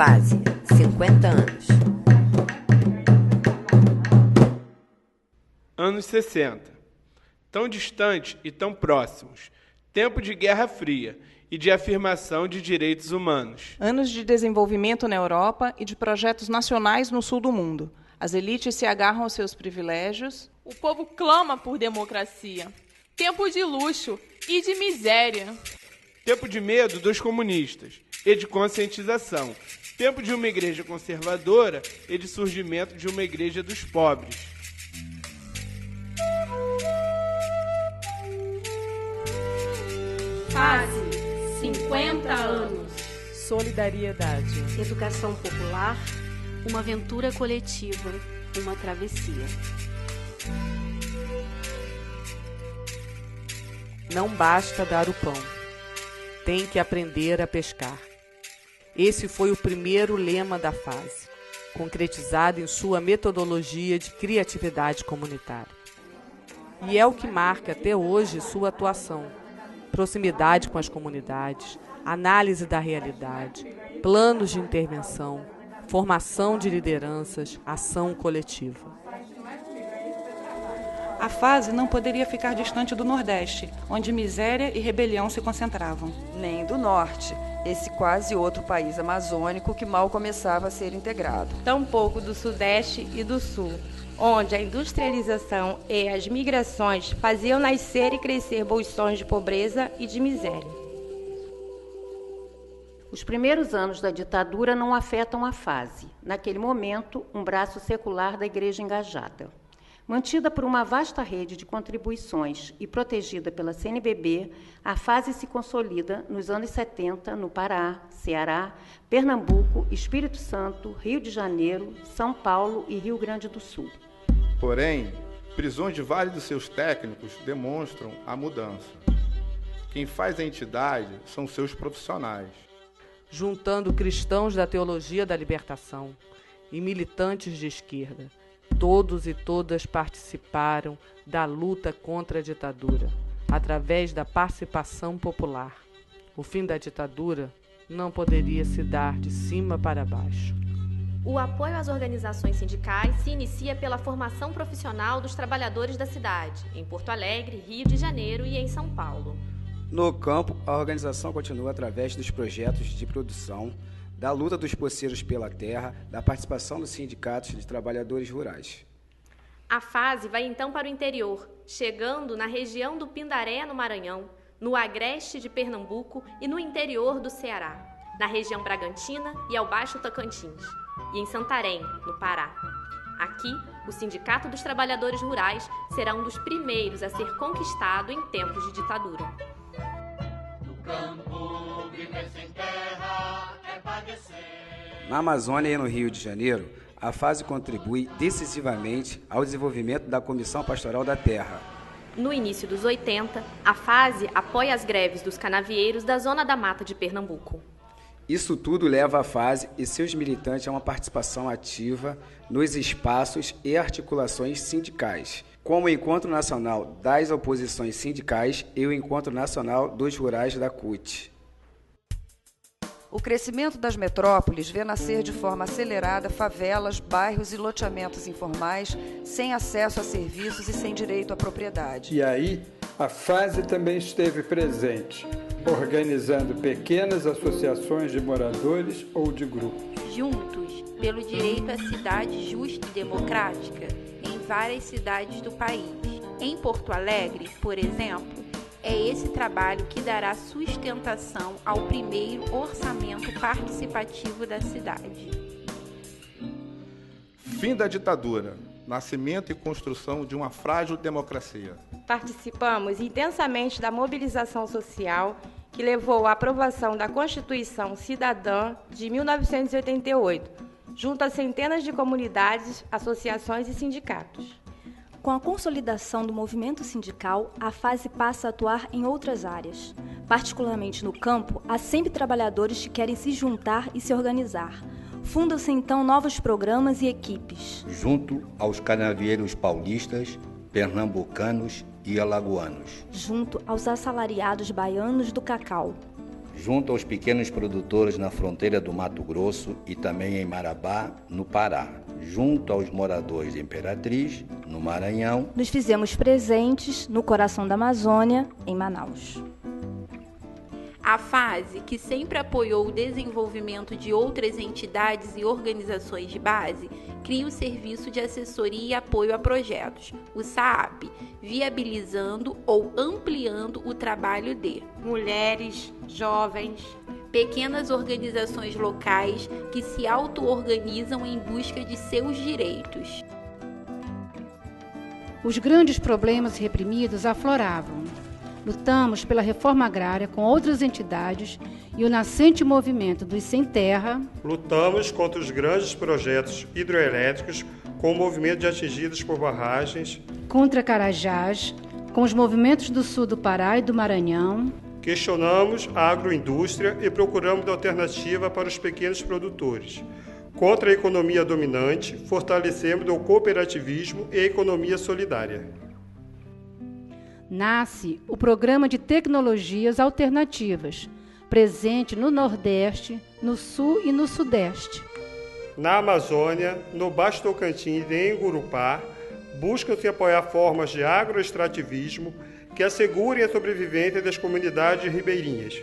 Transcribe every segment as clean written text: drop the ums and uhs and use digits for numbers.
Fase 50 anos. Anos 60. Tão distantes e tão próximos. Tempo de Guerra Fria e de afirmação de direitos humanos. Anos de desenvolvimento na Europa e de projetos nacionais no sul do mundo. As elites se agarram aos seus privilégios. O povo clama por democracia. Tempo de luxo e de miséria. Tempo de medo dos comunistas e de conscientização. Tempo de uma igreja conservadora e de surgimento de uma igreja dos pobres. Fase 50 anos. Solidariedade. Educação popular. Uma aventura coletiva. Uma travessia. Não basta dar o pão. Tem que aprender a pescar. Esse foi o primeiro lema da fase, concretizado em sua metodologia de criatividade comunitária. E é o que marca até hoje sua atuação: proximidade com as comunidades, análise da realidade, planos de intervenção, formação de lideranças, ação coletiva. A fase não poderia ficar distante do Nordeste, onde miséria e rebelião se concentravam. Nem do Norte, esse quase outro país amazônico que mal começava a ser integrado. Tampouco do Sudeste e do Sul, onde a industrialização e as migrações faziam nascer e crescer bolsões de pobreza e de miséria. Os primeiros anos da ditadura não afetam a fase. Naquele momento, um braço secular da Igreja engajada. Mantida por uma vasta rede de contribuições e protegida pela CNBB, a fase se consolida nos anos 70 no Pará, Ceará, Pernambuco, Espírito Santo, Rio de Janeiro, São Paulo e Rio Grande do Sul. Porém, prisões de vários dos seus técnicos demonstram a mudança. Quem faz a entidade são seus profissionais. Juntando cristãos da teologia da libertação e militantes de esquerda, todos e todas participaram da luta contra a ditadura, através da participação popular. O fim da ditadura não poderia se dar de cima para baixo. O apoio às organizações sindicais se inicia pela formação profissional dos trabalhadores da cidade, em Porto Alegre, Rio de Janeiro e em São Paulo. No campo, a organização continua através dos projetos de produção, da luta dos poceiros pela terra, da participação dos sindicatos de trabalhadores rurais. A fase vai então para o interior, chegando na região do Pindaré, no Maranhão, no agreste de Pernambuco e no interior do Ceará, na região Bragantina e ao Baixo Tocantins, e em Santarém, no Pará. Aqui, o Sindicato dos Trabalhadores Rurais será um dos primeiros a ser conquistado em tempos de ditadura. No campo, viver sem terra é padecer. Na Amazônia e no Rio de Janeiro, a fase contribui decisivamente ao desenvolvimento da Comissão Pastoral da Terra. No início dos 80, a fase apoia as greves dos canavieiros da Zona da Mata de Pernambuco. Isso tudo leva a fase e seus militantes a uma participação ativa nos espaços e articulações sindicais, como o Encontro Nacional das Oposições Sindicais e o Encontro Nacional dos Rurais da CUT. O crescimento das metrópoles vê nascer de forma acelerada favelas, bairros e loteamentos informais, sem acesso a serviços e sem direito à propriedade. E aí, a fase também esteve presente, organizando pequenas associações de moradores ou de grupos. Juntos, pelo direito à cidade justa e democrática, em várias cidades do país. Em Porto Alegre, por exemplo, é esse trabalho que dará sustentação ao primeiro orçamento participativo da cidade. Fim da ditadura, nascimento e construção de uma frágil democracia. Participamos intensamente da mobilização social que levou à aprovação da Constituição Cidadã de 1988, junto a centenas de comunidades, associações e sindicatos. Com a consolidação do movimento sindical, a fase passa a atuar em outras áreas. Particularmente no campo, há sempre trabalhadores que querem se juntar e se organizar. Fundam-se então novos programas e equipes. Junto aos canavieiros paulistas, pernambucanos e alagoanos. Junto aos assalariados baianos do cacau. Junto aos pequenos produtores na fronteira do Mato Grosso e também em Marabá, no Pará. Junto aos moradores de Imperatriz, no Maranhão. Nos fizemos presentes no coração da Amazônia, em Manaus. A FASE, que sempre apoiou o desenvolvimento de outras entidades e organizações de base, cria o Serviço de Assessoria e Apoio a Projetos, o SAAP, viabilizando ou ampliando o trabalho de mulheres, jovens, pequenas organizações locais que se auto-organizam em busca de seus direitos. Os grandes problemas reprimidos afloravam. Lutamos pela reforma agrária com outras entidades e o nascente movimento dos Sem Terra. Lutamos contra os grandes projetos hidroelétricos com o movimento de atingidos por barragens. Contra Carajás, com os movimentos do sul do Pará e do Maranhão. Questionamos a agroindústria e procuramos alternativa para os pequenos produtores. Contra a economia dominante, fortalecemos o cooperativismo e a economia solidária. Nasce o Programa de Tecnologias Alternativas, presente no Nordeste, no Sul e no Sudeste. Na Amazônia, no Baixo Tocantins e em Gurupá, buscam-se apoiar formas de agroextrativismo que assegurem a sobrevivência das comunidades ribeirinhas.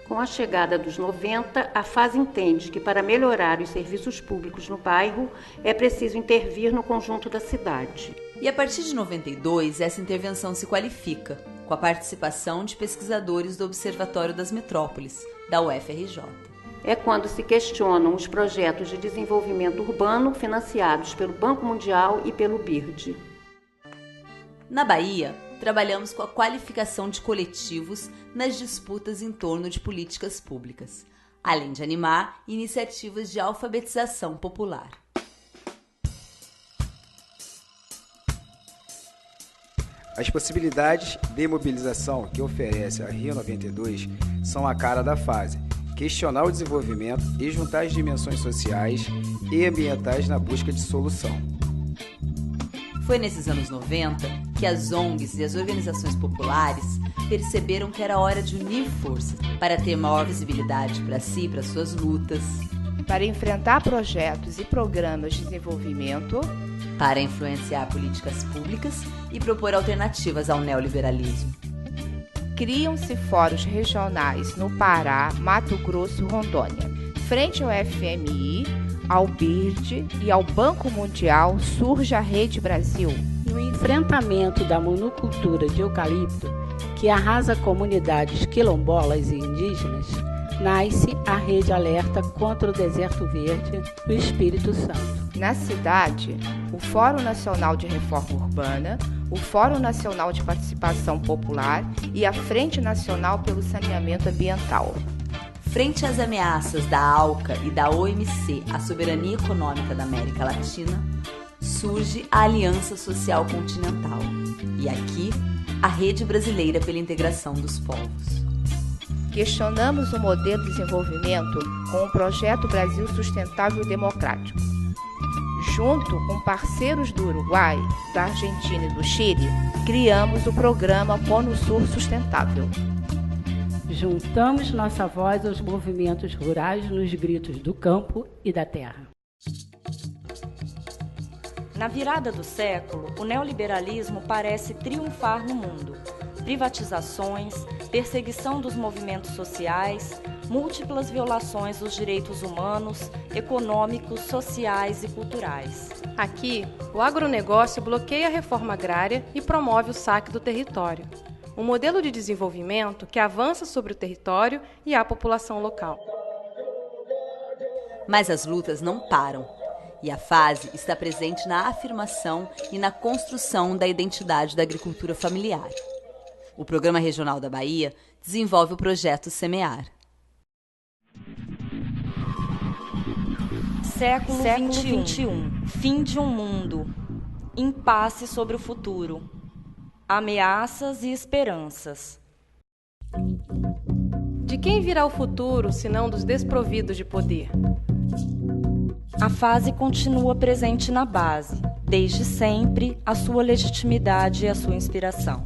Com a chegada dos 90, a FASE entende que para melhorar os serviços públicos no bairro é preciso intervir no conjunto da cidade. E a partir de 92, essa intervenção se qualifica, com a participação de pesquisadores do Observatório das Metrópoles, da UFRJ. É quando se questionam os projetos de desenvolvimento urbano financiados pelo Banco Mundial e pelo BIRD. Na Bahia, trabalhamos com a qualificação de coletivos nas disputas em torno de políticas públicas, além de animar iniciativas de alfabetização popular. As possibilidades de mobilização que oferece a Rio 92 são a cara da FASE, questionar o desenvolvimento e juntar as dimensões sociais e ambientais na busca de solução. Foi nesses anos 90 que as ONGs e as organizações populares perceberam que era hora de unir forças para ter maior visibilidade para si e para suas lutas, para enfrentar projetos e programas de desenvolvimento, para influenciar políticas públicas e propor alternativas ao neoliberalismo. Criam-se fóruns regionais no Pará, Mato Grosso e Rondônia. Frente ao FMI, ao BIRD e ao Banco Mundial, surge a Rede Brasil. No enfrentamento da monocultura de eucalipto, que arrasa comunidades quilombolas e indígenas, nasce a Rede Alerta contra o Deserto Verde no Espírito Santo. Na cidade, o Fórum Nacional de Reforma Urbana, o Fórum Nacional de Participação Popular e a Frente Nacional pelo Saneamento Ambiental. Frente às ameaças da ALCA e da OMC à soberania econômica da América Latina, surge a Aliança Social Continental e aqui a Rede Brasileira pela Integração dos Povos. Questionamos o modelo de desenvolvimento com o Projeto Brasil Sustentável e Democrático. Junto com parceiros do Uruguai, da Argentina e do Chile, criamos o programa PONUSUR Sustentável. Juntamos nossa voz aos movimentos rurais nos gritos do campo e da terra. Na virada do século, o neoliberalismo parece triunfar no mundo. Privatizações, perseguição dos movimentos sociais, múltiplas violações dos direitos humanos, econômicos, sociais e culturais. Aqui, o agronegócio bloqueia a reforma agrária e promove o saque do território. Um modelo de desenvolvimento que avança sobre o território e a população local. Mas as lutas não param. E a FASE está presente na afirmação e na construção da identidade da agricultura familiar. O Programa Regional da Bahia desenvolve o projeto Semear. Século XXI. Fim de um mundo. Impasse sobre o futuro. Ameaças e esperanças. De quem virá o futuro, senão dos desprovidos de poder? A fase continua presente na base, desde sempre, a sua legitimidade e a sua inspiração.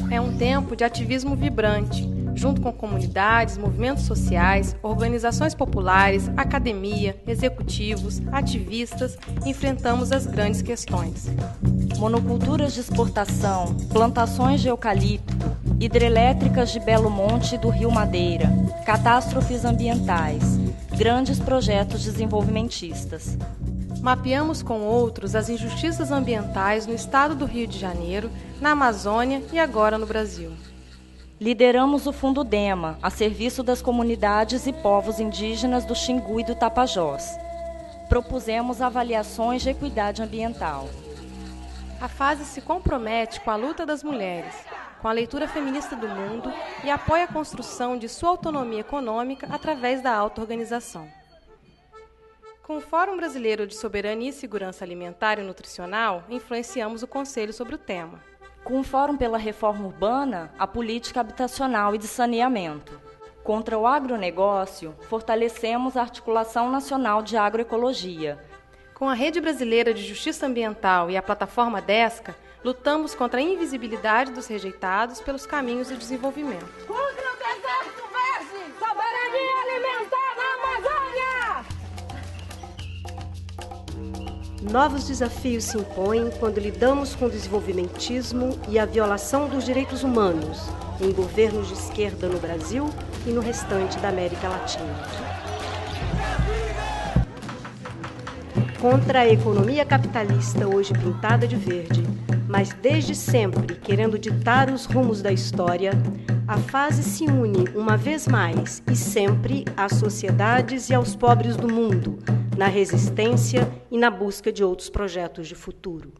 É um tempo de ativismo vibrante, junto com comunidades, movimentos sociais, organizações populares, academia, executivos, ativistas, enfrentamos as grandes questões. Monoculturas de exportação, plantações de eucalipto, hidrelétricas de Belo Monte e do Rio Madeira, catástrofes ambientais, grandes projetos desenvolvimentistas. Mapeamos com outros as injustiças ambientais no estado do Rio de Janeiro, na Amazônia e agora no Brasil. Lideramos o Fundo DEMA, a serviço das comunidades e povos indígenas do Xingu e do Tapajós. Propusemos avaliações de equidade ambiental. A fase se compromete com a luta das mulheres, com a leitura feminista do mundo e apoia a construção de sua autonomia econômica através da auto-organização. Com o Fórum Brasileiro de Soberania e Segurança Alimentar e Nutricional, influenciamos o Conselho sobre o tema. Com o Fórum pela Reforma Urbana, a política habitacional e de saneamento. Contra o agronegócio, fortalecemos a Articulação Nacional de Agroecologia. Com a Rede Brasileira de Justiça Ambiental e a plataforma DESCA, lutamos contra a invisibilidade dos rejeitados pelos caminhos do desenvolvimento. Contra o deserto verde! Soberania alimentar na Amazônia! Novos desafios se impõem quando lidamos com o desenvolvimentismo e a violação dos direitos humanos em governos de esquerda no Brasil e no restante da América Latina. Contra a economia capitalista hoje pintada de verde, mas desde sempre querendo ditar os rumos da história, a fase se une uma vez mais e sempre às sociedades e aos pobres do mundo, na resistência e na busca de outros projetos de futuro.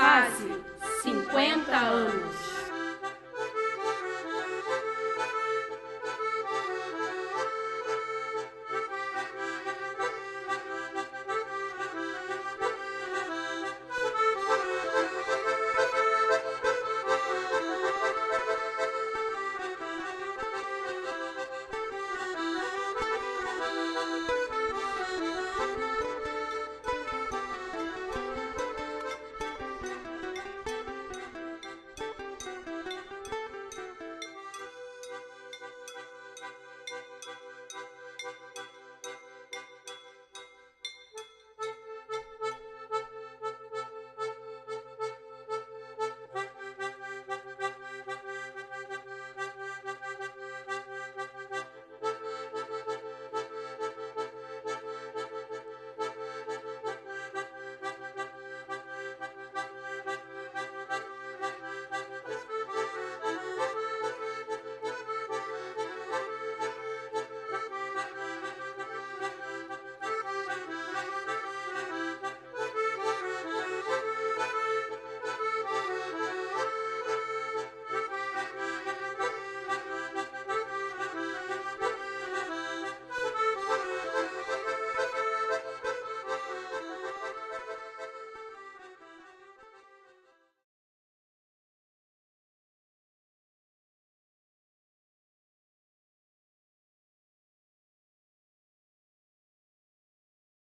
Fase 50 anos.